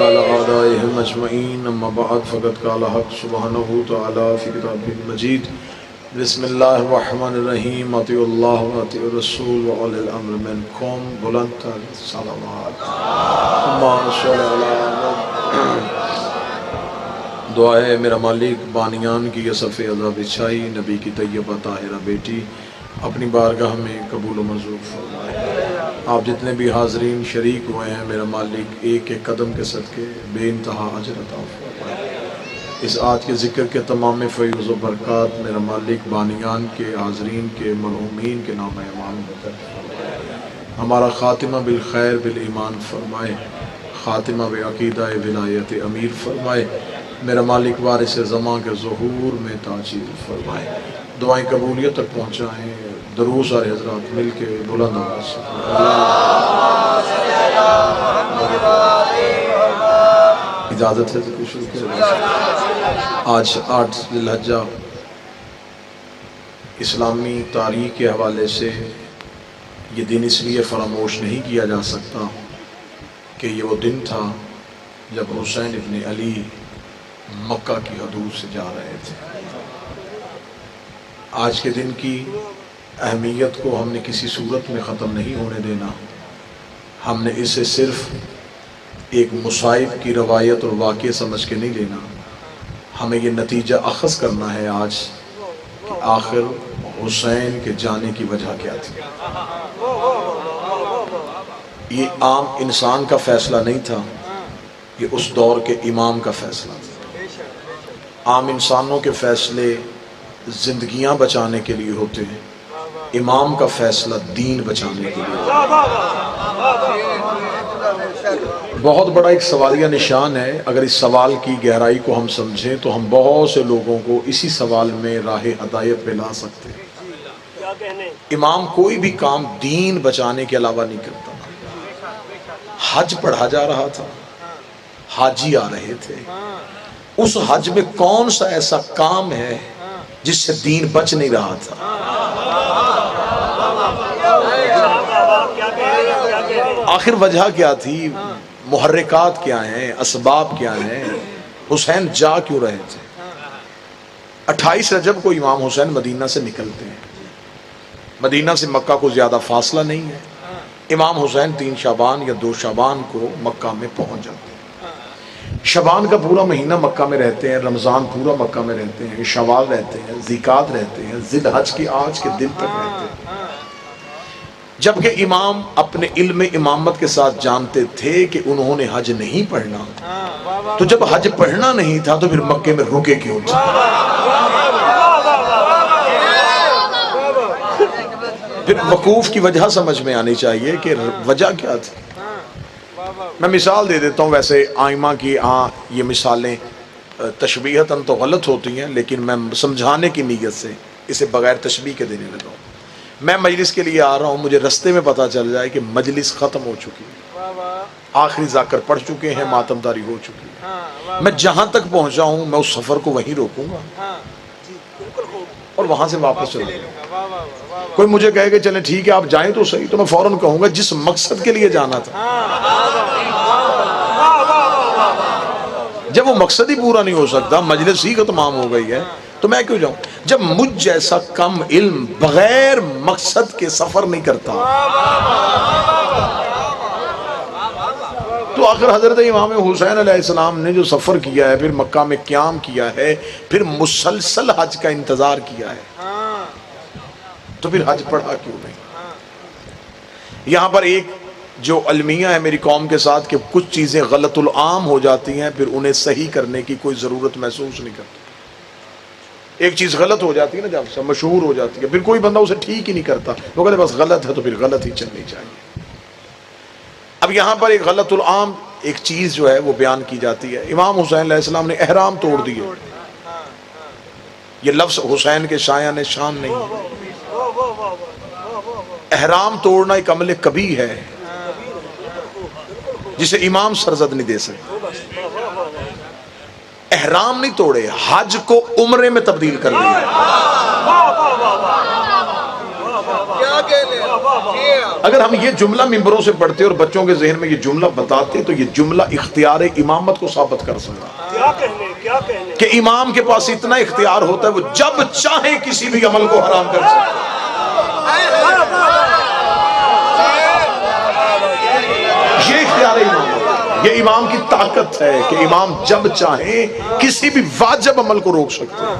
وعلى آلائهم أجمعين أما بعد فقد قال حق سبحانه وتعالى في كتابه المجيد بسم الله الرحمن الرحيم اطیعوا اللہ واطیعوا الرسول وأولي الأمر منكم بلند تر صلوات اللهم صل علی دعا ہے میرا مالک بانیان کی یہ صف عزا بچھائی نبی کی طیبہ طاہرہ بیٹی اپنی بارگاہ میں قبول و منظور فرمائے۔ آپ جتنے بھی حاضرین شریک ہوئے ہیں میرا مالک ایک ایک قدم کے صدقے بے انتہا اجر عطا فرمائے۔ اس آج کے ذکر کے تمام فیض و برکات میرا مالک بانیان کے حاضرین کے مرحومین کے نام ایمان فرمائے۔ ہمارا خاتمہ بالخیر بالایمان فرمائے، خاتمہ بعقیدہ ولایت امیر فرمائے۔ میرا مالک وارث زمان کے ظہور میں تاجیل فرمائے۔ دعائیں قبولیت تک پہنچائیں۔ دروس اور حضرات مل کے بلند آواز سے اجازت ہے تو شروع کریں۔ آج 8 ذی الحجہ اسلامی تاریخ کے حوالے سے یہ دن اس لیے فراموش نہیں کیا جا سکتا کہ یہ وہ دن تھا جب حسین ابن علی مکہ کی حدود سے جا رہے تھے۔ آج کے دن کی اہمیت کو ہم نے کسی صورت میں ختم نہیں ہونے دینا۔ ہم نے اسے صرف ایک مصائب کی روایت اور واقعہ سمجھ کے نہیں لینا، ہمیں یہ نتیجہ اخذ کرنا ہے آج کہ آخر حسین کے جانے کی وجہ کیا تھی۔ یہ عام انسان کا فیصلہ نہیں تھا، یہ اس دور کے امام کا فیصلہ تھا۔ عام انسانوں کے فیصلے زندگیاں بچانے کے لیے ہوتے ہیں، امام کا فیصلہ دین بچانے کے لیے۔ بہت بڑا ایک سوالیہ نشان ہے۔ اگر اس سوال کی گہرائی کو ہم سمجھیں تو ہم بہت سے لوگوں کو اسی سوال میں راہ ہدایت پہ لا سکتے ہیں۔ امام کوئی بھی کام دین بچانے کے علاوہ نہیں کرتا۔ حج پڑھا جا رہا تھا، حاجی آ رہے تھے، اس حج میں کون سا ایسا کام ہے جس سے دین بچ نہیں رہا تھا؟ آخر وجہ کیا تھی؟ محرکات کیا ہیں؟ اسباب کیا ہیں؟ حسین جا کیوں رہے تھے؟ 28 رجب کو امام حسین مدینہ سے نکلتے ہیں۔ مدینہ سے مکہ کو زیادہ فاصلہ نہیں ہے۔ امام حسین 3 شعبان یا 2 شعبان کو مکہ میں پہنچ جاتے ہیں۔ شعبان کا پورا مہینہ مکہ میں رہتے ہیں، رمضان پورا مکہ میں رہتے ہیں، شوال رہتے ہیں، ذیقعد رہتے ہیں، ذی الحج کی آج کے دن تک رہتے ہیں۔ جبکہ امام اپنے علم امامت کے ساتھ جانتے تھے کہ انہوں نے حج نہیں پڑھنا، تو جب حج پڑھنا نہیں تھا تو پھر مکے میں رکے کیوں تھے؟ پھر وقوف کی وجہ سمجھ میں آنی چاہیے کہ وجہ کیا تھی۔ میں مثال دے دیتا ہوں، ویسے آئمہ کی یہ مثالیں تشبیہتاً تو غلط ہوتی ہیں، لیکن میں سمجھانے کی نیت سے اسے بغیر تشبیہ کے دینے لگا ہوں۔ میں مجلس کے لیے آ رہا ہوں، مجھے رستے میں پتہ چل جائے کہ مجلس ختم ہو چکی ہے، آخری ذاکر پڑھ چکے ہیں، ماتمداری ہو چکی ہے، میں جہاں تک پہنچا ہوں میں اس سفر کو وہیں روکوں گا اور وہاں سے واپس چلا جاؤں گا۔ کوئی مجھے کہے کہ چلیں ٹھیک ہے آپ جائیں تو صحیح، تو میں فوراً کہوں گا جس مقصد کے لیے جانا تھا جب وہ مقصد ہی پورا نہیں ہو سکتا، مجلس ہی ختم ہو گئی ہے، تو میں کیوں جاؤں؟ جب مجھ جیسا کم علم بغیر مقصد کے سفر نہیں کرتا، تو آخر حضرت امام حسین علیہ السلام نے جو سفر کیا ہے، پھر مکہ میں قیام کیا ہے، پھر مسلسل حج کا انتظار کیا ہے، تو پھر حج پڑھا کیوں نہیں؟ یہاں پر ایک جو المیہ ہے میری قوم کے ساتھ کہ کچھ چیزیں غلط العام ہو جاتی ہیں، پھر انہیں صحیح کرنے کی کوئی ضرورت محسوس نہیں کرتی۔ ایک چیز غلط ہو جاتی ہے نا، جب سے مشہور ہو جاتی ہے، پھر کوئی بندہ اسے ٹھیک ہی نہیں کرتا، وہ کہتے بس غلط ہے تو پھر غلط ہی چلنی چاہیے۔ اب یہاں پر ایک غلط العام ایک چیز جو ہے وہ بیان کی جاتی ہے۔ امام حسین علیہ السلام نے احرام توڑ دیے۔ یہ لفظ حسین کے شایان شان نہیں ہے۔ احرام توڑنا ایک عمل کبیح ہے جسے امام سرزد نہیں دے سکتے۔ احرام نہیں توڑے، حج کو عمرے میں تبدیل کر دیا۔ اگر ہم یہ جملہ ممبروں سے پڑھتے اور بچوں کے ذہن میں یہ جملہ بتاتے تو یہ جملہ اختیار امامت کو ثابت کر سکتا کہ امام کے پاس اتنا اختیار ہوتا ہے وہ جب چاہے کسی بھی عمل کو حرام کر سکتا یہ اختیار امام، یہ امام کی طاقت ہے کہ امام جب چاہے کسی بھی واجب عمل کو روک سکتے ہیں۔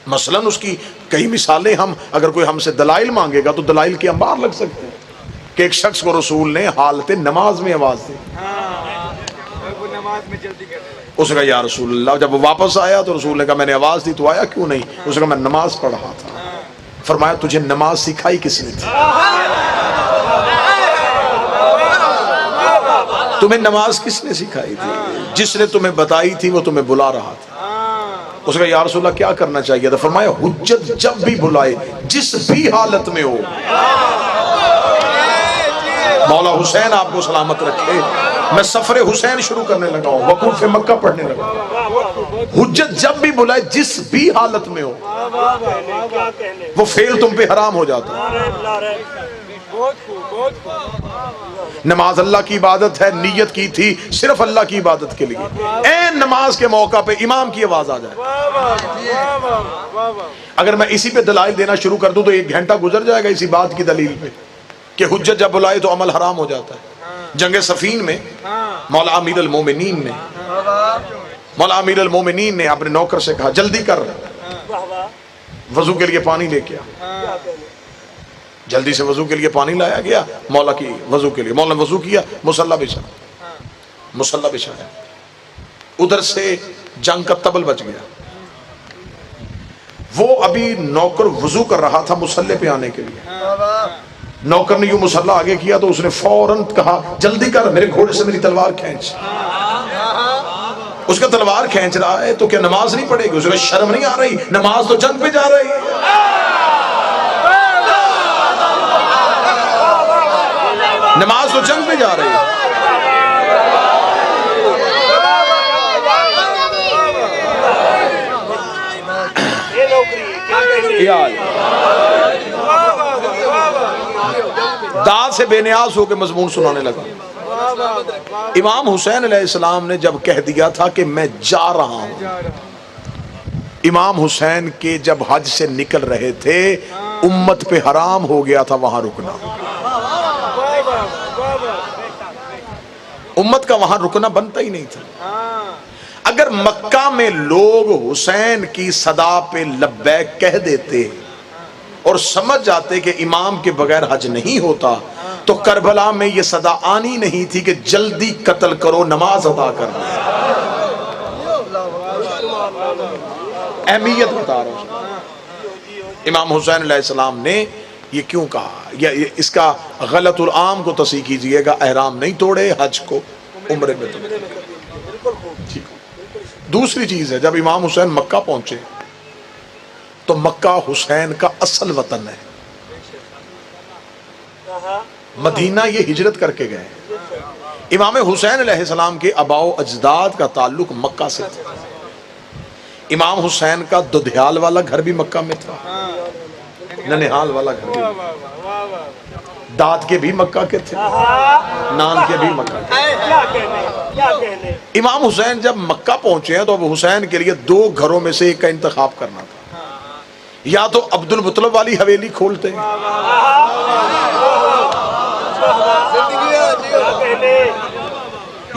مثلا اس کی کئی مثالیں ہم اگر کوئی ہم سے دلائل مانگے گا تو دلائل کے انبار لگ سکتے ہیں کہ ایک شخص کو رسول نے حالت نماز میں آواز دی، اس نے کہا یا رسول اللہ، جب وہ واپس آیا تو رسول نے کہا میں نے آواز دی تو آیا کیوں نہیں؟ اس نے کہا میں نماز پڑھ رہا تھا۔ فرمایا تجھے نماز سکھائی کس نے تھی؟ تمہیں نماز کس نے سکھائی تھی؟ جس نے تمہیں بتائی تھی وہ تمہیں بلا رہا تھا۔ اس نے کہا یا رسول اللہ کیا کرنا چاہیے تھا؟ فرمایا حجت جب بھی بلائے جس بھی حالت میں ہو، مولا حسین آپ کو سلامت رکھے، میں سفر حسین شروع کرنے لگا ہوں، وقوف مکہ پڑھنے لگا ہوں، حجت جب بھی بلائے جس بھی حالت میں ہو وہ فعل تم پہ حرام ہو جاتا ہے۔ نماز اللہ کی عبادت ہے، نیت کی تھی صرف اللہ کی عبادت کے لیے، این نماز کے موقع پہ امام کی آواز آ جائے، اگر میں اسی پہ دلائل دینا شروع کر دوں تو 1 گھنٹہ گزر جائے گا اسی بات کی دلیل پہ کہ حجت جب بلائے تو عمل حرام ہو جاتا ہے۔ جنگ صفین میں مولا امیر المومنین نے اپنے نوکر سے کہا جلدی کر، وضو کے لیے پانی لے کے آ۔ جلدی سے وضو کے لیے پانی لایا گیا، مولا کی وضو کے لیے، مولا نے وضو کیا، مصلی بچھایا، ادھر سے جنگ کا تبل بچ گیا، وہ ابھی نوکر وضو کر رہا تھا مصلی پہ آنے کے لیے، نوکر نے یوں مصلی آگے کیا تو اس نے فوراً کہا جلدی کر، میرے گھوڑے سے میری تلوار کھینچ۔ اس کا تلوار کھینچ رہا ہے تو کیا نماز نہیں پڑھے گی؟ اس نے شرم نہیں آ رہی؟ نماز تو جنگ پہ جا رہی ہے، نماز تو جنگ پہ جا رہی ہے۔ داد سے بے نیاز ہو کے مضمون سنانے لگا۔ امام حسین علیہ السلام نے جب کہہ دیا تھا کہ میں جا رہا ہوں، امام حسین کے جب حج سے نکل رہے تھے امت پہ حرام ہو گیا تھا وہاں رکنا، امت کا وہاں رکنا بنتا ہی نہیں تھا۔ اگر مکہ میں لوگ حسین کی صدا پہ لبیک کہہ دیتے اور سمجھ جاتے کہ امام کے بغیر حج نہیں ہوتا تو کربلا میں یہ صدا آنی نہیں تھی کہ جلدی قتل کرو نماز ادا کرنا۔ اہمیت بتا رہا ہوں، امام حسین علیہ السلام نے یہ کیوں کہا، یا اس کا غلط العام کو تصحیح کیجئے گا، احرام نہیں توڑے، حج کو عمرے میں توڑے۔ دوسری چیز ہے، جب امام حسین مکہ پہنچے تو مکہ حسین کا اصل وطن ہے، مدینہ یہ ہجرت کر کے گئے۔ امام حسین علیہ السلام کے آباء و اجداد کا تعلق مکہ سے تھا، امام حسین کا ددھیال والا گھر بھی مکہ میں تھا، ننہال والا گھر بھی، داد کے بھی مکہ کے تھے، نان کے بھی مکہ کے۔ امام حسین جب مکہ پہنچے ہیں تو اب حسین کے لیے 2 گھروں میں سے ایک کا انتخاب کرنا تھا، یا تو عبد المطلب والی حویلی کھولتے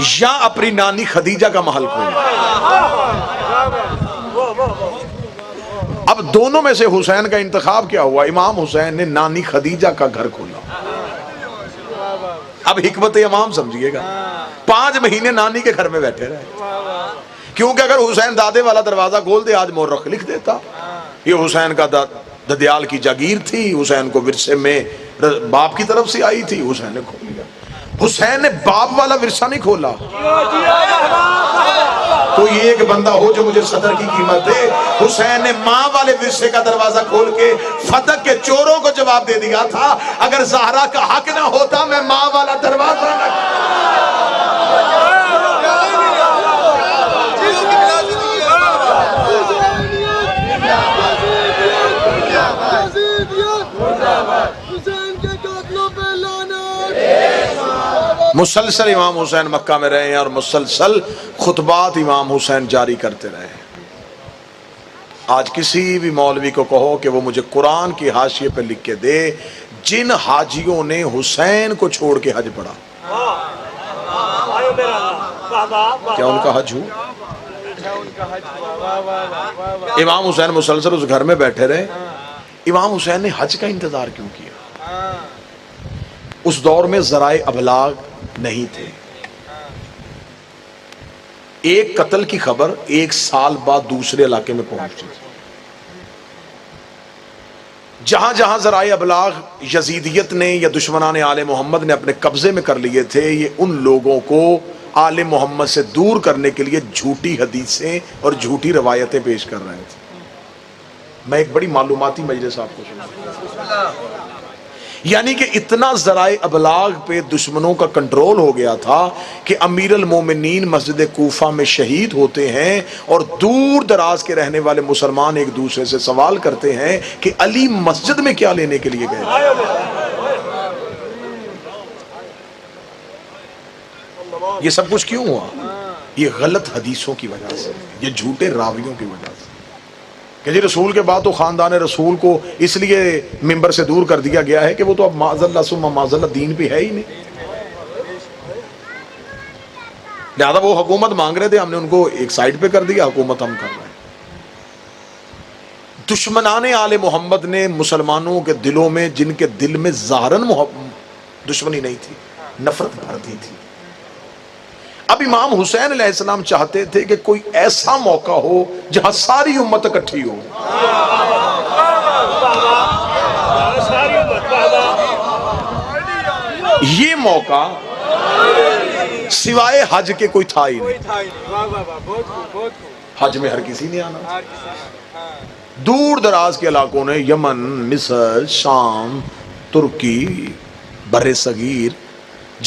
یا اپنی نانی خدیجہ کا محل کھولتے۔ اب دونوں میں سے حسین کا انتخاب کیا ہوا؟ امام حسین نے نانی خدیجہ کا گھر کھولا۔ اب حکمت امام سمجھیے گا، 5 مہینے نانی کے گھر میں بیٹھے رہے، کیونکہ اگر حسین دادے والا دروازہ کھول دے آج مورخ لکھ دیتا یہ حسین کا ددیال کی جاگیر تھی، حسین کو ورثے میں باپ کی طرف سے آئی تھی، حسین نے کھول لیا۔ حسین نے باپ والا ورثہ نہیں کھولا۔ کوئی ایک بندہ ہو جو مجھے صدر کی قیمت دے، حسین نے ماں والے ورثے کا دروازہ کھول کے فتح کے چوروں کو جواب دے دیا تھا، اگر زہرا کا حق نہ ہوتا میں ماں والا دروازہ نہ مسلسل امام حسین مکہ میں رہے ہیں اور مسلسل خطبات امام حسین جاری کرتے رہے ہیں۔ آج کسی بھی مولوی کو کہو کہ وہ مجھے قرآن کی حاشیے پہ لکھ کے دے جن حاجیوں نے حسین کو چھوڑ کے حج پڑھا، کیا ان کا حج ہوا؟ امام حسین مسلسل اس گھر میں بیٹھے رہے۔ امام حسین نے حج کا انتظار کیوں کیا؟ اس دور میں ذرائع ابلاغ نہیں تھے۔ ایک قتل کی خبر 1 سال بعد دوسرے علاقے میں پہنچتی تھی۔ جہاں جہاں ذرائع ابلاغ یزیدیت نے یا دشمنان آل محمد نے اپنے قبضے میں کر لیے تھے، یہ ان لوگوں کو آل محمد سے دور کرنے کے لیے جھوٹی حدیثیں اور جھوٹی روایتیں پیش کر رہے تھے۔ میں ایک بڑی معلوماتی مجلس آپ کو سنا، یعنی کہ اتنا ذرائع ابلاغ پہ دشمنوں کا کنٹرول ہو گیا تھا کہ امیر المومنین مسجد کوفہ میں شہید ہوتے ہیں اور دور دراز کے رہنے والے مسلمان ایک دوسرے سے سوال کرتے ہیں کہ علی مسجد میں کیا لینے کے لیے گئے؟ یہ سب کچھ کیوں ہوا؟ یہ غلط حدیثوں کی وجہ سے، یہ جھوٹے راویوں کی وجہ سے کہ جی رسول کے بعد تو خاندان رسول کو اس لیے ممبر سے دور کر دیا گیا ہے کہ وہ تو اب معاذ اللہ ثم معاذ اللہ دین پہ ہے ہی نہیں، لہذا وہ حکومت مانگ رہے تھے، ہم نے ان کو ایک سائڈ پہ کر دیا، حکومت ہم کر رہے ہیں۔ دشمنان آل محمد نے مسلمانوں کے دلوں میں، جن کے دل میں ظاہراً دشمنی نہیں تھی، نفرت بھر دی تھی۔ اب امام حسین علیہ السلام چاہتے تھے کہ کوئی ایسا موقع ہو جہاں ساری امت اکٹھی ہو۔ یہ موقع سوائے حج کے کوئی تھا ہی نہیں۔ حج میں ہر کسی نے آنا، دور دراز کے علاقوں نے، یمن، مصر، شام، ترکی، بر صغیر،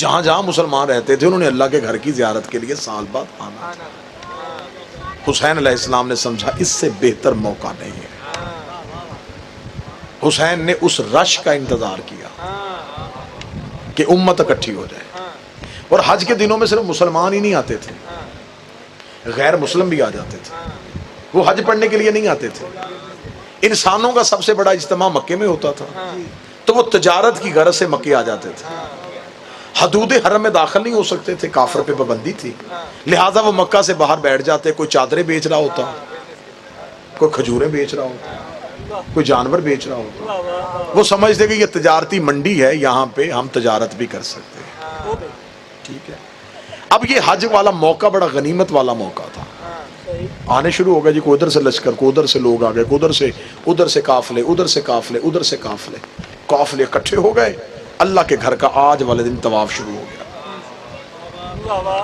جہاں جہاں مسلمان رہتے تھے انہوں نے اللہ کے گھر کی زیارت کے لیے سال بعد آنا تھا۔ حسین علیہ السلام نے سمجھا اس سے بہتر موقع نہیں ہے۔ حسین نے اس رش کا انتظار کیا کہ امت اکٹھی ہو جائے، اور حج کے دنوں میں صرف مسلمان ہی نہیں آتے تھے، غیر مسلم بھی آ جاتے تھے۔ وہ حج پڑھنے کے لیے نہیں آتے تھے، انسانوں کا سب سے بڑا اجتماع مکے میں ہوتا تھا، تو وہ تجارت کی غرض سے مکے آ جاتے تھے۔ حدود حرم میں داخل نہیں ہو سکتے تھے، کافر پہ پابندی تھی، لہٰذا وہ مکہ سے باہر بیٹھ جاتے۔ کوئی چادریں بیچ رہا ہوتا، کوئی کھجوریں بیچ رہا ہوتا، کوئی جانور بیچ رہا ہوتا، وہ سمجھتے کہ یہ تجارتی منڈی ہے، یہاں پہ ہم تجارت بھی کر سکتے ہیں۔ ٹھیک ہے، اب یہ حج والا موقع بڑا غنیمت والا موقع تھا۔ آنے شروع ہو گئے جی، کوئی ادھر سے لشکر، کوئی ادھر سے لوگ آ گئے، کوئی ادھر سے قافلے، ادھر سے قافلے، ادھر سے قافلے، قافلے اکٹھے ہو گئے۔ اللہ کے گھر کا آج والے دن طواف شروع ہو گیا۔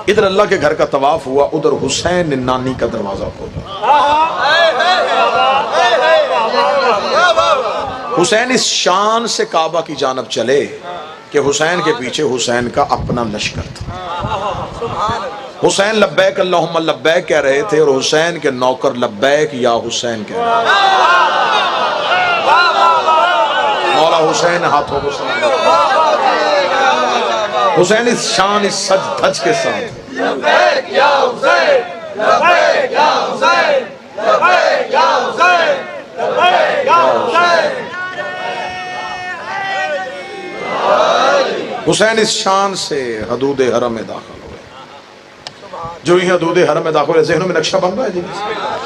ادھر اللہ کے گھر کا طواف ہوا، ادھر حسین نانی کا دروازہ کھولا۔ حسین اس شان سے کعبہ کی جانب چلے کہ حسین کے پیچھے حسین کا اپنا لشکر تھا۔ حسین لبیک اللہم لبیک کہہ رہے تھے اور حسین کے نوکر لبیک یا حسین کہہ رہے تھے۔ مولا حسین ہاتھوں کو سلام، حسین اس شان، اس سج دھج کے ساتھ لبیک یا حسین، لبیک یا حسین، لبیک یا حسین، لبیک یا حسین۔ حسین اس شان سے حدود حرم میں داخل ہوئے۔ جو ہی حدود حرم میں داخل ہوئے، ذہنوں میں نقشہ بن رہا ہے جی،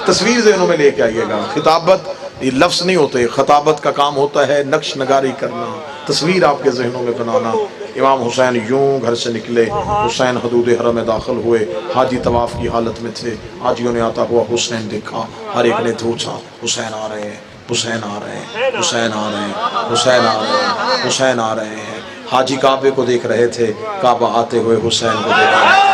تصویر ذہنوں میں لے کے آئیے گا۔ خطابت یہ لفظ نہیں ہوتے، خطابت کا کام ہوتا ہے نقش نگاری کرنا، تصویر آپ کے ذہنوں میں بنانا۔ امام حسین یوں گھر سے نکلے، حسین حدود حرم میں داخل ہوئے، حاجی طواف کی حالت میں تھے۔ حاجیوں نے آتا ہوا حسین دیکھا، ہر ایک نے پوچھا حسین آ رہے ہیں، حسین آ رہے ہیں، حسین آ رہے ہیں، حسین آ رہے ہیں، حسین آ رہے ہیں۔ حاجی کعبے کو دیکھ رہے تھے، کعبہ آتے ہوئے حسین کو دیکھ رہے تھے۔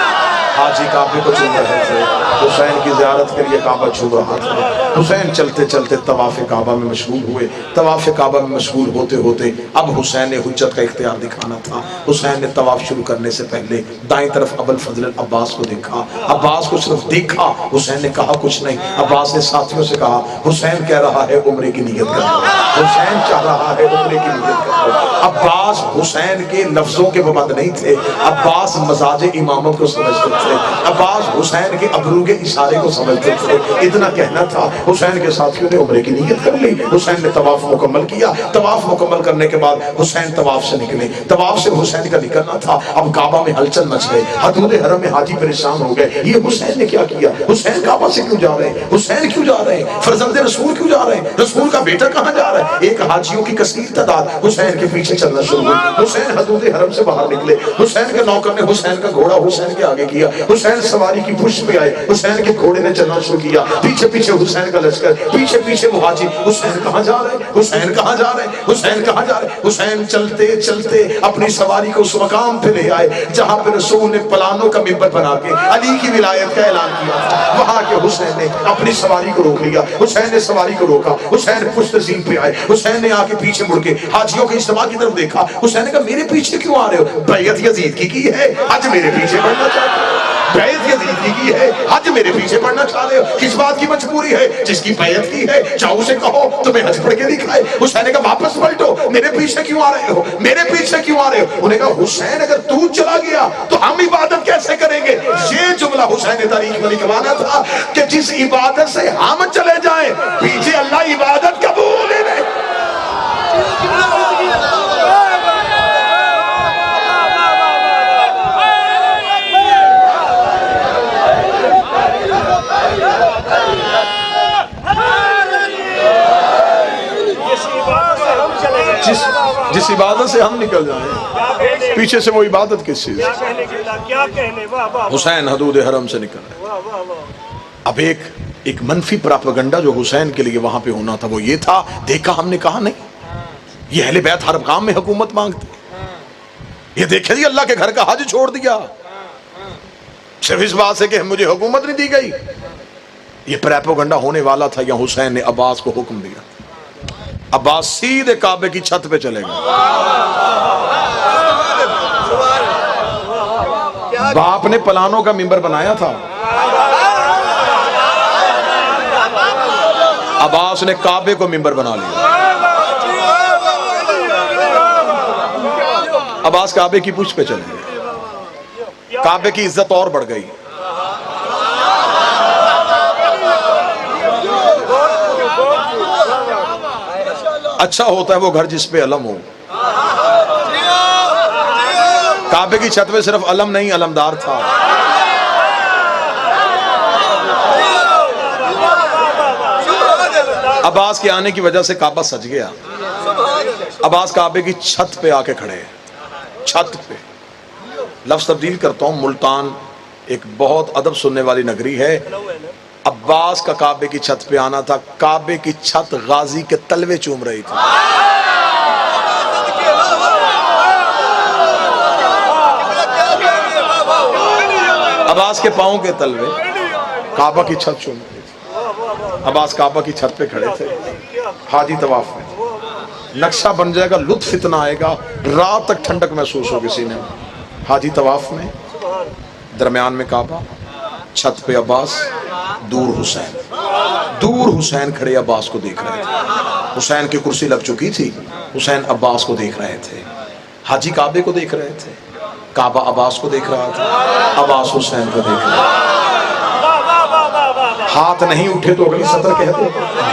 حاجی کعبے کو چوم رہے تھے، حسین کی زیارت کے لیے کعبہ چھو رہا تھا۔ حسین چلتے چلتے طواف کعبہ میں مشغول ہوئے. طواف کعبہ میں مشغول ہوتے ہوتے اب حسین نے حجت کا اختیار دکھانا تھا. حسین نے طواف شروع کرنے سے پہلے دائیں طرف ابو الفضل عباس کو دیکھا. عباس کو صرف دیکھا. حسین نے کہا کچھ نہیں. عباس نے ساتھیوں سے کہا حسین کہہ رہا ہے عمرے کی نیت کر لو. حسین چاہ رہا ہے عمرے کی نیت کر لو. عباس حسین کے لفظوں کے پابند نہیں تھے. عباس مزاج امامت کو سمجھتے تھے. عباس حسین کے ابرو کے اشارے کو سمجھتے تھے. اتنا کہنا تھا. حسین کے ساتھیوں نے عمرے کی نیت کر لی. حسین نے طواف مکمل کیا. طواف مکمل کرنے کے بعد حسین طواف سے نکلے. طواف سے حسین کا نکلنا تھا. اب کعبہ میں ہلچل مچ گئے. حدود حرم میں حاجی پریشان ہو گئے. یہ حسین نے کیا کیا؟ حسین کعبہ سے کیوں جا رہے ہیں؟ حسین کیوں جا رہے ہیں؟ فرزند رسول کیوں جا رہے ہیں؟ رسول کا بیٹا کہاں جا رہا ہے؟ ایک حاجیوں کی کثیر تعداد حسین کے پیچھے چلنا شروع ہوئی. حسین حدود حرم سے باہر نکلے. حسین کے نوکر نے حسین کا گھوڑا حسین کے آگے کیا. حسین سواری کی پشت پہ آئے. حسین کے گھوڑے نے چلنا شروع کیا. پیچھے پیچھے حسین کا لشکر. پیچھے پیچھے وہ حاجی. حسین کہاں جا رہے ہیں؟ حسین کہاں جا رہے ہیں؟ حسین کہاں جا رہے ہیں؟ حسین چلتے چلتے اپنی سواری کو اس مقام پہ لے آئے جہاں پہ رسول نے پلانوں کا منبر بنا کے علی کی ولایت کا اعلان کیا تھا. وہاں کے حسین نے اپنی سواری کو روک لیا. حسین نے سواری کو روکا. حسین پشت زین پہ آئے. حسین نے آ کے پیچھے مڑ کے حاجیوں کے اجتماع کی طرف دیکھا. حسین نے کہا میرے پیچھے کیوں آ رہے ہو؟ بیعت یزید کی ہے، آج میرے پیچھے پڑنا چاہتے ہو؟ بیعت یزید کی ہے، حج میرے پیچھے پڑنا چاہ رہے ہو؟ کس بات کی مجبوری ہے؟ جس کی بیعت کی ہے جاؤ اسے کہو تمہیں حج پڑھ کے دکھائے. حسین نے کہا واپس پلٹو. میرے پیچھے کیوں آ رہے ہو؟ میرے پیچھے کیوں آ رہے ہو؟ انہوں نے کہا حسین اگر تو چلا گیا تو ہم عبادت کیسے کریں گے؟ یہ جملہ حسین نے تاریخ میں لکھوانا تھا کہ جس عبادت سے ہم چلے جائیں پیچھے اللہ عبادت قبول ہی نہیں. جس عبادت سے ہم نکل جائیں پیچھے سے وہ عبادت کس چیز؟ حسین حدود حرم سے نکل رہے. اب ایک منفی پراپیگنڈا جو حسین کے لیے وہاں پہ ہونا تھا وہ یہ تھا، دیکھا ہم نے کہا نہیں یہ اہل بیت ہر کام میں حکومت مانگتے. یہ دیکھے جی اللہ کے گھر کا حج چھوڑ دیا صرف اس بات سے کہ مجھے حکومت نہیں دی گئی. یہ پراپیگنڈا ہونے والا تھا. یا حسین نے عباس کو حکم دیا. عباس سیدھے کعبے کی چھت پہ چلے گئے. باپ نے پلانوں کا منبر بنایا تھا. عباس نے کعبے کو منبر بنا لیا. عباس کعبے کی پشت پہ چلے گئے. کعبے کی عزت اور بڑھ گئی. اچھا ہوتا ہے وہ گھر جس پہ علم ہو. کعبے کی چھت پہ صرف علم نہیں علمدار تھا. عباس کے آنے کی وجہ سے کعبہ سج گیا. عباس کعبے کی چھت پہ آ کے کھڑے. چھت پہ لفظ تبدیل کرتا ہوں. ملتان ایک بہت ادب سننے والی نگری ہے. عباس کا کعبے کی چھت پہ آنا تھا. کعبے کی چھت غازی کے تلوے چوم رہی تھی. عباس کے پاؤں کے تلوے کعبہ کی چھت چوم رہی تھی. عباس کعبہ کی چھت پہ کھڑے تھے. حاجی طواف میں نقشہ بن جائے گا. لطف اتنا آئے گا رات تک ٹھنڈک محسوس ہوگی سینے میں. حاجی طواف میں درمیان میں کعبہ, چھت پہ عباس, دور حسین. دور حسین کھڑے عباس کو دیکھ رہے تھے. حسین کی کرسی لگ چکی تھی. حسین عباس کو دیکھ رہے تھے. حاجی کعبے کو دیکھ رہے تھے. کعبہ عباس کو دیکھ رہا تھا. عباس حسین کو دیکھ رہا تھا. ہاتھ نہیں اٹھے تو اگلی سطر کہتے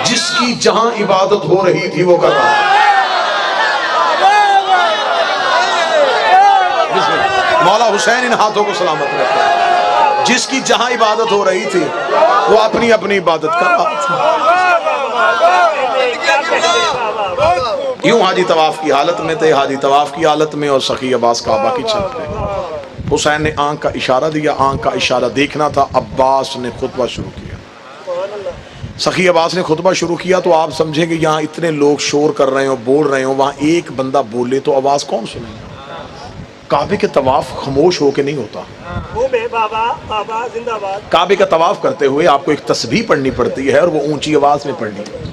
جس کی جہاں عبادت ہو رہی تھی وہ کر رہا تھا. مولا حسین ان ہاتھوں کو سلامت رکھے. جس کی جہاں عبادت ہو رہی تھی وہ اپنی اپنی عبادت کر رہا تھا. یوں حاجی طواف کی حالت میں تھے. حاجی طواف کی حالت میں اور سخی عباس کعبہ کی چھت پہ. حسین نے آنکھ کا اشارہ دیا. آنکھ کا اشارہ دیکھنا تھا. عباس نے خطبہ شروع کیا. سخی عباس نے خطبہ شروع کیا تو آپ سمجھیں کہ یہاں اتنے لوگ شور کر رہے ہوں, بول رہے ہوں, وہاں ایک بندہ بولے تو آواز کون سنے گا؟ کعبے کے طواف خاموش ہو کے نہیں ہوتا. بابا زندہ باد. کعبے کا طواف کرتے ہوئے آپ کو ایک تسبیح پڑھنی پڑتی ہے اور وہ اونچی آواز میں پڑھنی ہے.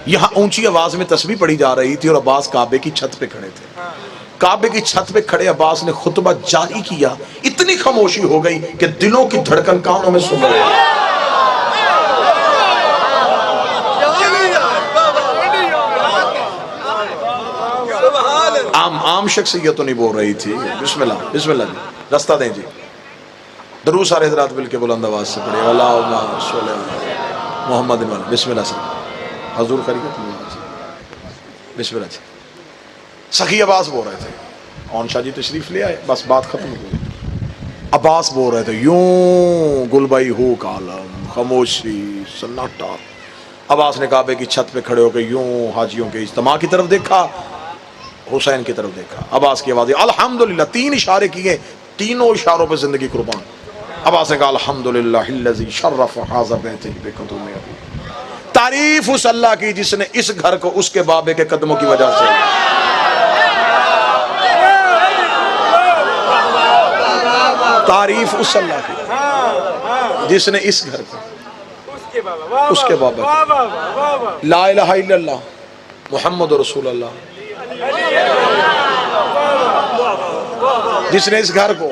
یہاں اونچی آواز میں تسبیح پڑھی جا رہی تھی اور عباس کعبے کی چھت پہ کھڑے تھے. کعبے کی چھت پہ کھڑے عباس نے خطبہ جاری کیا. اتنی خاموشی ہو گئی کہ دلوں کی دھڑکن کانوں میں سن رہے ہیں. عام شخصیت تو نہیں بول رہی تھی. بسم اللہ بسم اللہ جی رستہ دیں جی. درود سارے حضرات مل کے بلند آواز سے پڑھے اللہم صلی علی محمد. بسم اللہ سے حضور خیریت. بسم اللہ جی. سخی عباس بول رہے تھے. اون شاہ جی تشریف لے آئے. بس بات ختم ہو گئی. عباس بول رہے تھے یوں گلبئی ہو کالم خاموشی سناٹا. عباس نے کعبے کی چھت پہ کھڑے ہو کے یوں حاجیوں کے اجتماع کی طرف دیکھا, حسین کی طرف دیکھا. عباس کی آواز الحمدللہ. 3 اشارے کیے, تینوں اشاروں پہ زندگی قربان. عباس نے کہا الحمدللہ الذی شرف ھذا بیتہ بقدوم ابی. تعریف اس اللہ کی جس نے اس گھر کو اس کے بابے کے قدموں کی وجہ سے. تعریف اس اللہ کی جس نے اس گھر کو اس کے بابا کی. لا الہ الا اللہ محمد رسول اللہ. جس نے اس گھر کو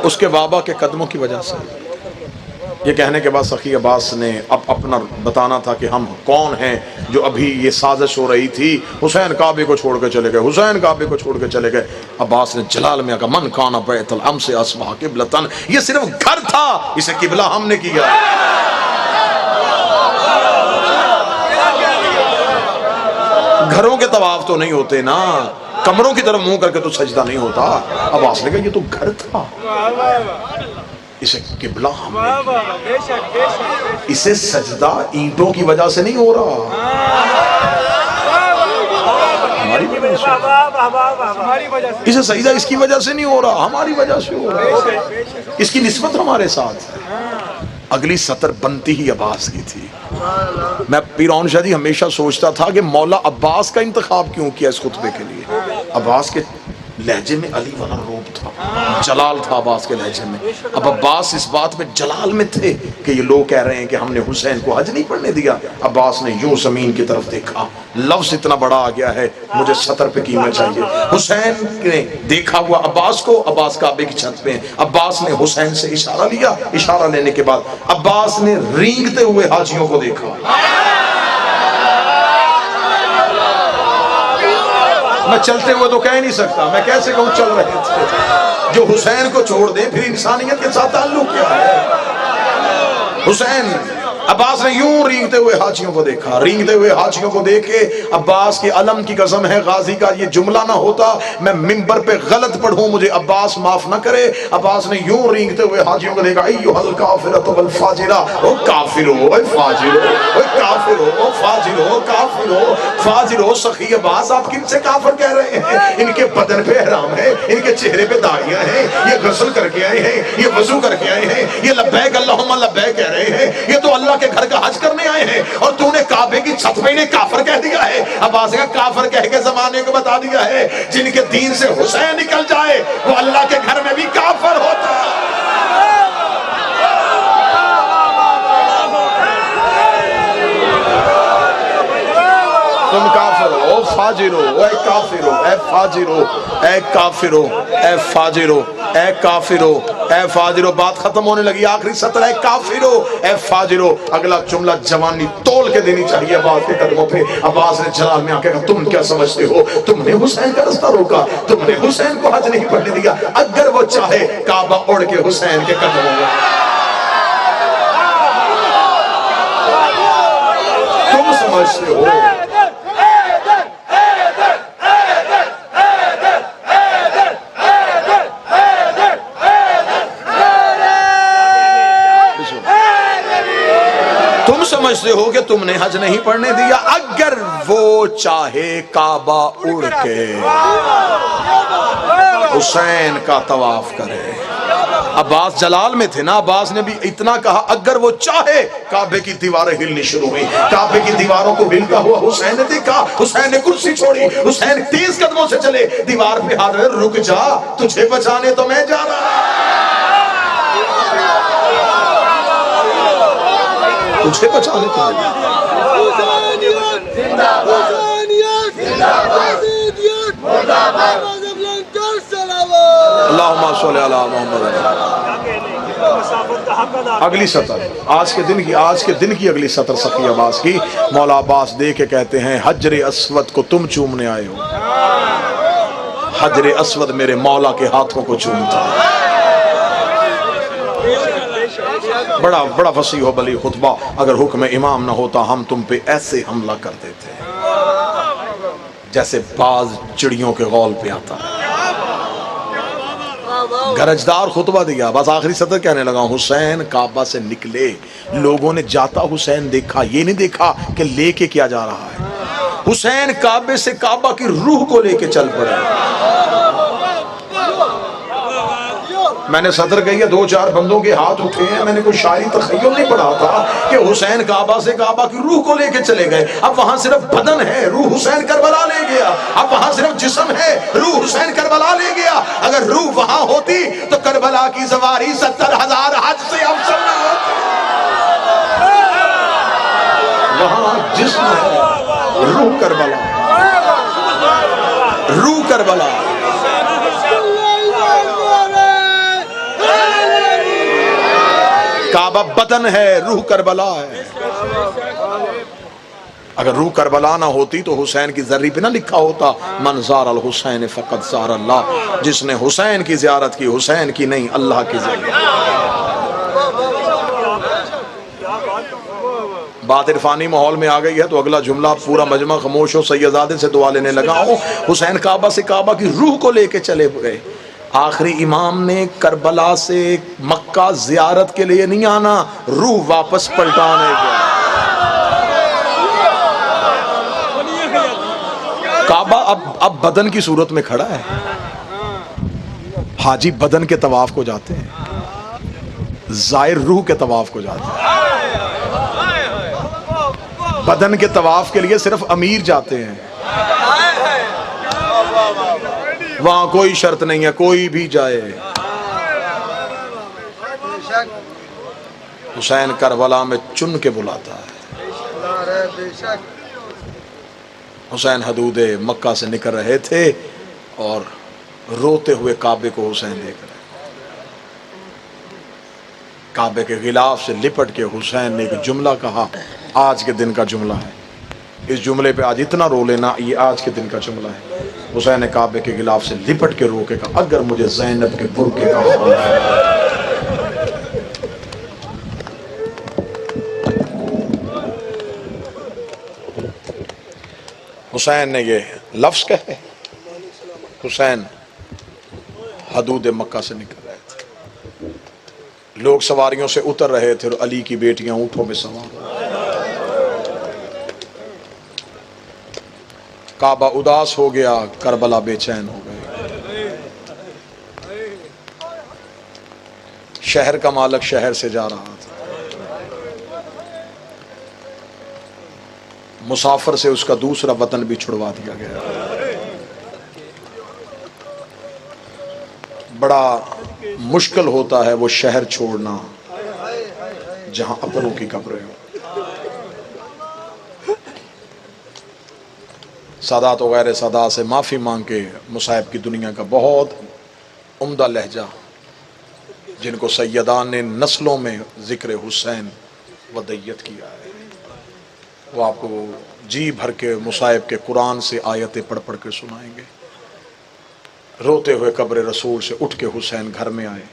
اس کے بابا کے قدموں کی وجہ سے. یہ کہنے کے بعد سخی عباس نے اب اپنا بتانا تھا کہ ہم کون ہیں جو ابھی یہ سازش ہو رہی تھی. حسین کعبے کو چھوڑ کے چلے گئے, حسین کعبے کو چھوڑ کے چلے گئے. عباس نے جلال میں کہا من کان بیت الامس اصبح قبلۃ. یہ صرف گھر تھا, اسے قبلہ ہم نے کیا. گھروں کے طواف تو نہیں ہوتے نا, کمروں کی طرف منہ کر کے تو سجدہ نہیں ہوتا. عباس نے کہا یہ تو گھر تھا, اسے قبلہ ہم نے. اسے سجدہ اینٹوں کی وجہ سے نہیں ہو رہا, ہماری وجہ سے. اسے سجدہ اس کی وجہ سے نہیں ہو رہا, ہماری وجہ سے ہو رہا. اس کی نسبت ہمارے ساتھ ہے. اگلی سطر بنتی ہی عباس کی تھی. میں پیر اون شاہ جی ہمیشہ سوچتا تھا کہ مولا عباس کا انتخاب کیوں کیا اس خطبے کے لیے. عباس کے لہجے میں علی والا روب تھا, جلال تھا عباس کے لہجے میں. اب عباس اس بات میں جلال میں تھے کہ یہ لوگ کہہ رہے ہیں کہ ہم نے حسین کو حج نہیں پڑھنے دیا. عباس نے یوں زمین کی طرف دیکھا, لفظ اتنا بڑا آ گیا ہے مجھے سطر پہ قیمت چاہیے. حسین نے دیکھا ہوا عباس کو, عباس کعبے کی چھت پہ. عباس نے حسین سے اشارہ لیا, اشارہ لینے کے بعد عباس نے رینگتے ہوئے حاجیوں کو دیکھا. میں چلتے ہوئے تو کہہ نہیں سکتا, میں کیسے کہوں چل رہے تھے. جو حسین کو چھوڑ دے پھر انسانیت کے ساتھ تعلق کیا ہے. حسین عباس نے یوں رینگتے ہوئے حاجیوں کو دیکھا. رینگتے ہوئے حاجیوں کو دیکھ کے عباس کی علم کی قسم ہے غازی کا یہ جملہ نہ ہوتا میں منبر پہ غلط پڑھوں, مجھے عباس معاف نہ کرے. عباس نے یوں رینگتے ہوئے حاجیوں کو دیکھا ایھا الکافرۃ والفاجرہ. او کافرو, او فاجرو, او کافرو, او فاجرو, کافرو, فاجرو. سخی عباس آپ کن سے کافر کہہ رہے ہیں؟ ان کے بدن پہ احرام ہے, ان کے چہرے پہ داڑیاں ہیں, یہ غسل کر کے آئے ہیں, یہ وضو کر کے آئے ہیں, یہ لبیک اللہم لبیک کہہ رہے ہیں, یہ تو اللہ کے گھر کا حج کرنے آئے ہیں, اور تو نے کعبے کی چھت پہ انہیں کافر کہہ دیا ہے. عباس کا کافر کہہ کے زمانے کو بتا دیا ہے جن کے دین سے حسین نکل جائے وہ اللہ کے گھر میں بھی کافر ہوتا ہے. تم کافر ہو, او فاجر ہو, اے کافر ہو, اے فاجر ہو, اے کافر ہو, اے فاجر ہو, اے کافر ہو, اے فاجر ہو. بات ختم ہونے لگی, آخری سطر ہے کافر ہو, اے فاجر ہو. اگلا جملہ جوانی تول کے دینی چاہیے عباس کے قدموں پہ. عباس نے جلال میں آ کے کہا تم کیا سمجھتے ہو, تم نے حسین کا رستہ روکا, تم نے حسین کو حج نہیں پڑھنے دیا. اگر وہ چاہے کعبہ اڑ کے حسین کے قدموں میں. تم سمجھتے ہو سمجھتے ہو کہ تم نے حج نہیں پڑھنے دیا. اگر وہ چاہے کعبہ اڑ کے حسین کا طواف کرے. عباس جلال میں تھے نا، عباس نے بھی اتنا کہا اگر وہ چاہے کعبے کی دیواریں ہلنی شروع ہوئی. کعبے کی دیواروں کو ہلتا ہوا حسین نے دیکھا، حسین نے کرسی چھوڑی، حسین تیز قدموں سے چلے، دیوار پہ ہاتھ رکھ، رک جا تجھے بچانے تو میں جا رہا، تجھے بچانے تو میں جا رہا. اللہم صلی علی محمد. اگلی سطر آج کے دن کی اگلی سطر سخی عباس کی. مولا عباس دے کے کہتے ہیں حجر اسود کو تم چومنے آئے ہو. حجر اسود میرے مولا کے ہاتھوں کو چومتا ہے. بڑا فصیح و بلی خطبہ. اگر حکم امام نہ ہوتا ہم تم پہ ایسے حملہ کر دیتے جیسے باز چڑیوں کے غول پہ آتا ہے. گرجدار خطبہ دیا. بس آخری سطر کہنے لگا حسین کعبہ سے نکلے، لوگوں نے جاتا حسین دیکھا، یہ نہیں دیکھا کہ لے کے کیا جا رہا ہے. حسین کعبے سے کعبہ کی روح کو لے کے چل پڑے. میں نے صدر کہی ہے 2-4 بندوں کے ہاتھ اٹھے ہیں، میں نے کوئی شاعری تخیل نہیں پڑھا تھا کہ حسین کعبہ سے کعبہ کی روح کو لے کے چلے گئے. اب وہاں صرف بدن ہے، روح حسین کربلا لے گیا. اب وہاں صرف جسم ہے، روح حسین کربلا لے گیا. اگر روح وہاں ہوتی تو کربلا کی سواری 70,000 حج سے افضل نہ ہوتی. وہاں جسم ہے، روح کربلا، روح کربلا. کعبہ بدن ہے، روح کربلا ہے. اگر روح کربلا نہ ہوتی تو حسین کی زری پہ نہ لکھا ہوتا من زار الحسین فقط زار اللہ. جس نے حسین کی زیارت کی، حسین کی نہیں اللہ کی زیارت. بات عرفانی ماحول میں آ گئی ہے تو اگلا جملہ پورا مجمع خاموش ہو. سیدزادے سے دعا لینے لگا ہوں. حسین کعبہ سے کعبہ کی روح کو لے کے چلے گئے. آخری امام نے کربلا سے مکہ زیارت کے لیے نہیں آنا، روح واپس پلٹانے گیا. کعبہ اب بدن کی صورت میں کھڑا ہے. حاجی بدن کے طواف کو جاتے ہیں، زائر روح کے طواف کو جاتے ہیں. بدن کے طواف کے لیے صرف امیر جاتے ہیں، وہاں کوئی شرط نہیں ہے، کوئی بھی جائے. حسین کربلا میں چن کے بلاتا ہے. حسین حدود مکہ سے نکل رہے تھے اور روتے ہوئے کعبے کو حسین دیکھ رہے. کعبے کے غلاف سے لپٹ کے حسین نے ایک جملہ کہا، آج کے دن کا جملہ ہے. اس جملے پہ آج اتنا رو لینا، یہ آج کے دن کا جملہ ہے. حسین نے کعبے کے غلاف سے لپٹ کے رو کے کہا اگر مجھے زینب کے برقعے کا حال ہے. حسین نے یہ لفظ کہے. حسین حدود مکہ سے نکل رہے تھے، لوگ سواریوں سے اتر رہے تھے اور علی کی بیٹیاں اونٹوں میں سوار. کعبہ اداس ہو گیا، کربلا بے چین ہو گئے. شہر کا مالک شہر سے جا رہا تھا، مسافر سے اس کا دوسرا وطن بھی چھڑوا دیا گیا. بڑا مشکل ہوتا ہے وہ شہر چھوڑنا جہاں اپنوں کی قبریں ہوں. سادات و غیر سادات سے معافی مانگ کے مصائب کی دنیا کا بہت عمدہ لہجہ جن کو سیدان نے نسلوں میں ذکر حسین ودیت کیا ہے، وہ آپ کو جی بھر کے مصائب کے قرآن سے آیتیں پڑھ پڑھ کے سنائیں گے. روتے ہوئے قبر رسول سے اٹھ کے حسین گھر میں آئے،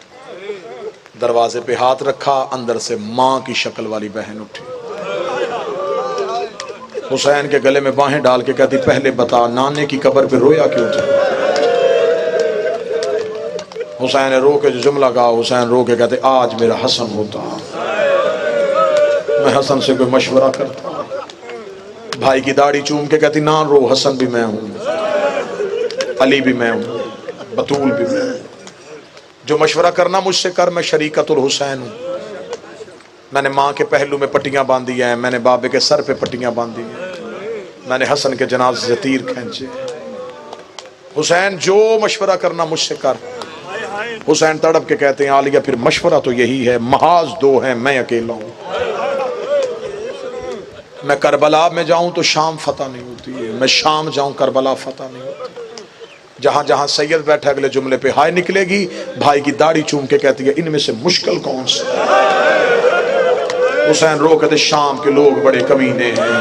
دروازے پہ ہاتھ رکھا، اندر سے ماں کی شکل والی بہن اٹھی. حسین کے گلے میں باہیں ڈال کے کہتی پہلے بتا نانے کی قبر پہ رویا کیوں تھا. حسین نے رو کے جو جملہ کہا، حسین رو کے کہتے آج میرا حسن ہوتا، میں حسن سے کوئی مشورہ کرتا. بھائی کی داڑھی چوم کے کہتی نہ رو، حسن بھی میں ہوں، علی بھی میں ہوں، بطول بھی میں ہوں. جو مشورہ کرنا مجھ سے کر، میں شریکت الحسین ہوں۔ میں نے ماں کے پہلو میں پٹیاں باندھی ہیں، میں نے بابے کے سر پہ پٹیاں باندھی ہیں، میں نے حسن کے جنازے سے تیر کھینچے۔ حسین جو مشورہ کرنا مجھ سے کر۔ حسین تڑپ کے کہتے ہیں عالیہ پھر مشورہ تو یہی ہے، محاذ دو ہیں میں اکیلا ہوں، میں کربلا میں جاؤں تو شام فتح نہیں ہوتی ہے، میں شام جاؤں کربلا فتح نہیں ہوتی۔ جہاں جہاں سید بیٹھے اگلے جملے پہ ہائے نکلے گی، بھائی کی داڑھی چوم کے کہتی ہے ان میں سے مشکل کون سا؟ حسین رو کہتے شام کے لوگ بڑے کمینے ہیں،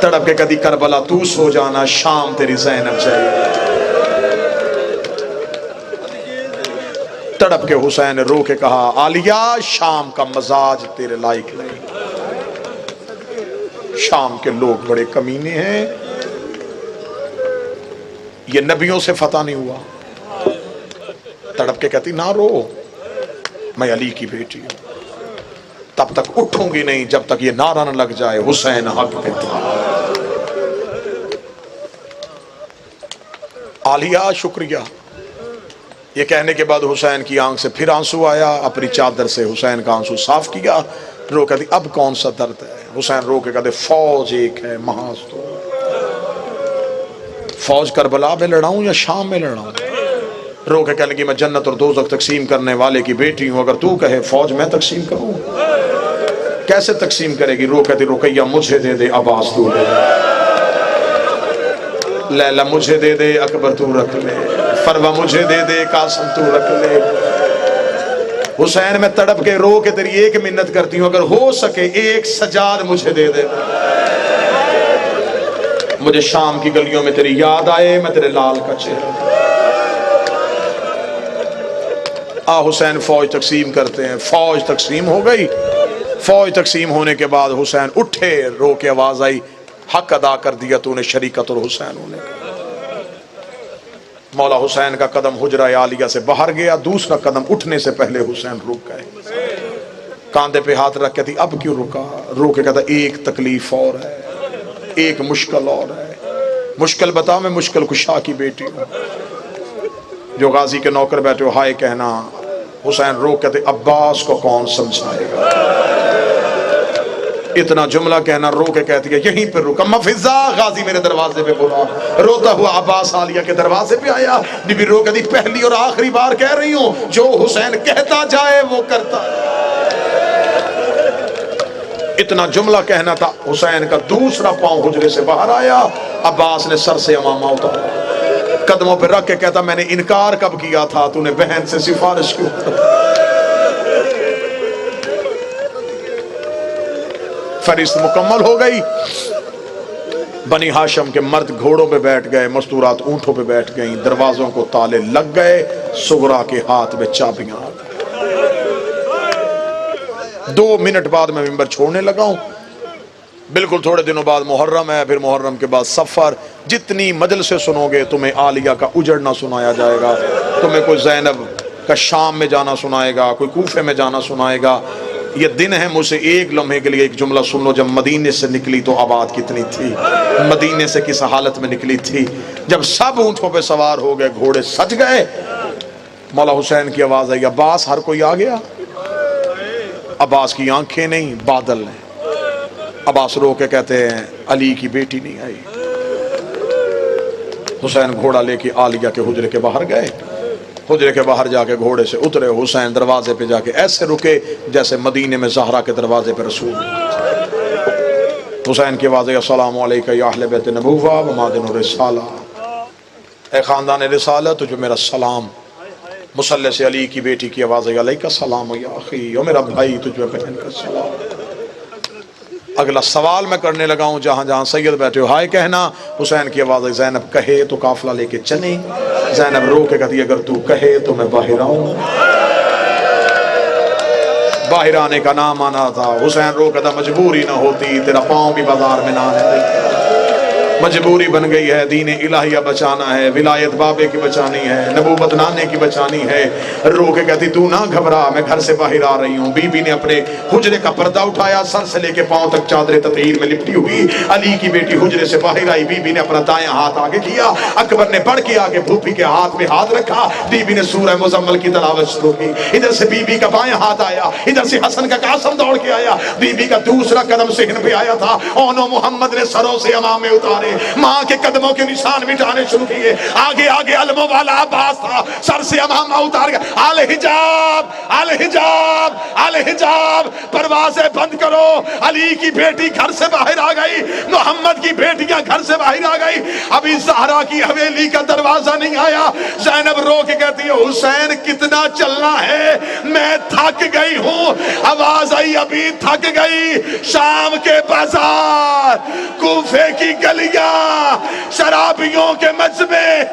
تڑپ کے کہتی کربلا تو سو جانا، شام تیری زینب چاہیے۔ تڑپ کے حسین نے رو کے کہا عالیہ شام کا مزاج تیرے لائق نہیں، شام کے لوگ بڑے کمینے ہیں، یہ نبیوں سے فتح نہیں ہوا۔ تڑپ کے کہتی نہ رو، میں علی کی بیٹی ہوں، تب تک اٹھوں گی نہیں جب تک یہ نعرہ نہ لگ جائے حسین حق پہ تھا۔ عالیہ شکریہ۔ یہ کہنے کے بعد حسین کی آنکھ سے پھر آنسو آیا، اپنی چادر سے حسین کا آنسو صاف کیا، رو کہتی اب کون سا درد ہے؟ حسین رو کے کہتے فوج ایک ہے محاذ دو، فوج کربلا میں لڑاؤں یا شام میں لڑاؤں؟ رو کے کہنے کی میں جنت اور دوزخ تقسیم کرنے والے کی بیٹی ہوں، اگر تو کہے فوج میں تقسیم کروں، کیسے تقسیم کرے گی؟ رو کہتی رقیہ مجھے دے دے، عباس تو دے دے، لیلا مجھے دے دے، اکبر تو رکھ لے، فروہ مجھے دے دے، قاسم تو رکھ لے۔ حسین میں تڑپ کے رو کے تیری ایک منت کرتی ہوں، اگر ہو سکے ایک سجاد مجھے دے دے، مجھے شام کی گلیوں میں تیری یاد آئے، میں تیرے لال کا چہرہ۔ حسین فوج تقسیم کرتے ہیں، فوج تقسیم ہو گئی۔ فوج تقسیم ہونے کے بعد حسین اٹھے، رو کے آواز آئی حق ادا کر دیا تو نے شریکت الحسین ہونے کا۔ مولا حسین کا قدم حجرہ عالیہ سے باہر گیا، دوسرا قدم اٹھنے سے پہلے حسین رک گئے، کاندھے پہ ہاتھ رکھ کے تھی اب کیوں رکا؟ رو کے کہتا ایک تکلیف اور ہے، ایک مشکل اور ہے۔ مشکل بتا، میں مشکل کشا کی بیٹی ہوں، جو غازی کے نوکر بیٹھے ہو ہائے کہنا۔ حسین رو کہتے عباس کو کون سمجھائے گا؟ اتنا جملہ کہنا، رو کے کہتی ہے یہیں پر رکا، مفزا غازی میرے دروازے پہ بولا، روتا ہوا عباس عالیہ کے دروازے پہ آیا۔ بی بی رو کہتی پہلی اور آخری بار کہہ رہی ہوں، جو حسین کہتا جائے وہ کرتا ہے۔ اتنا جملہ کہنا تھا، حسین کا دوسرا پاؤں حجرے سے باہر آیا، عباس نے سر سے امامہ اتارا، قدموں پہ رکھ کے کہتا میں نے انکار کب کیا تھا، تو نے بہن سے سفارش کیوں کرتا؟ فہرست مکمل ہو گئی۔ بنی ہاشم کے مرد گھوڑوں پہ بیٹھ گئے، مستورات اونٹوں پہ بیٹھ گئیں، دروازوں کو تالے لگ گئے، سغرا کے ہاتھ میں چابیاں آ گئیں۔ 2 منٹ بعد میں منبر چھوڑنے لگا ہوں، بالکل تھوڑے دنوں بعد محرم ہے، پھر محرم کے بعد سفر۔ جتنی مجلسیں سنو گے تمہیں عالیہ کا اجڑنا سنایا جائے گا، تمہیں کوئی زینب کا شام میں جانا سنائے گا، کوئی کوفے میں جانا سنائے گا۔ یہ دن ہے، مجھ سے ایک لمحے کے لیے ایک جملہ سن لو، جب مدینے سے نکلی تو آباد کتنی تھی، مدینے سے کس حالت میں نکلی تھی، جب سب اونٹوں پہ سوار ہو گئے، گھوڑے سج گئے، مولا حسین کی آواز آئی عباس، ہر کوئی آ گیا؟ عباس کی آنکھیں نہیں بادل ہیں۔ عباس رو کے کہتے ہیں علی کی بیٹی نہیں آئی۔ حسین گھوڑا لے کے عالیہ کے حجرے کے باہر گئے، حجرے کے باہر جا کے گھوڑے سے اترے، حسین دروازے پہ جا کے ایسے رکے جیسے مدینے میں زہرا کے دروازے پہ رسول۔ حسین کی آواز ہے السلام علیکہ یا اہل بیت نبوہ و مادن الرسالہ، اے خاندان رسالت تجھے میرا سلام۔ مصلی سے علی کی بیٹی کی آواز ہے علیکہ السلام یا اخی، او میرا بھائی تجھے بہن کا سلام۔ اگلا سوال میں کرنے لگا ہوں، جہاں جہاں سید بیٹھے ہو ہائے کہنا۔ حسین کی آواز ہے زینب کہے تو قافلہ لے کے چلیں، زینب رو کے کہتی اگر تو کہے تو میں باہر آؤں۔ باہر آنے کا نام آنا تھا، حسین رو کہتا مجبوری نہ ہوتی تیرا پاؤں بھی بازار میں نہ آنے دیتا۔ مجبوری بن گئی ہے، دین الہیہ بچانا ہے، ولایت بابے کی بچانی ہے، نبوت نانے کی بچانی ہے۔ رو کے کہتی تو نہ گھبرا، میں گھر سے باہر آ رہی ہوں۔ بی بی نے اپنے حجرے کا پردہ اٹھایا، سر سے لے کے پاؤں تک چادر تطہیر میں لپٹی ہوئی علی کی بیٹی حجرے سے باہر آئی۔ بی بی نے اپنا دائیں ہاتھ آگے کیا، اکبر نے بڑھ کے آگے پھوپھی کے ہاتھ میں ہاتھ رکھا، بی بی نے سورہ مزمل کی تلاوت شروع کی۔ ادھر سے بی بی کا بائیں ہاتھ آیا، ادھر سے حسن کا قاسم دوڑ کے آیا، بی بی کا دوسرا قدم صحن پہ آیا تھا۔ اونو محمد نے سروں سے امامے اتارے، ماں کے قدموں کے نشان مٹانے شروع کیے۔ آگے آگے علموں والا عباس تھا، سر سے امامہ اتار گیا۔ الحجاب الحجاب الحجاب، پروازیں بند کرو۔ علی کی بیٹی گھر سے باہر آ گئی، محمد کی بیٹیاں گھر سے باہر آ گئی۔ ابھی زہرا کی حویلی کا دروازہ نہیں آیا۔ زینب رو کے کہتی ہے حسین کتنا چلنا ہے، میں تھک گئی ہوں۔ آواز آئی ابھی تھک گئی، شام کے بازار، کوفے کی گلیاں، شرابیوں کے مجمع،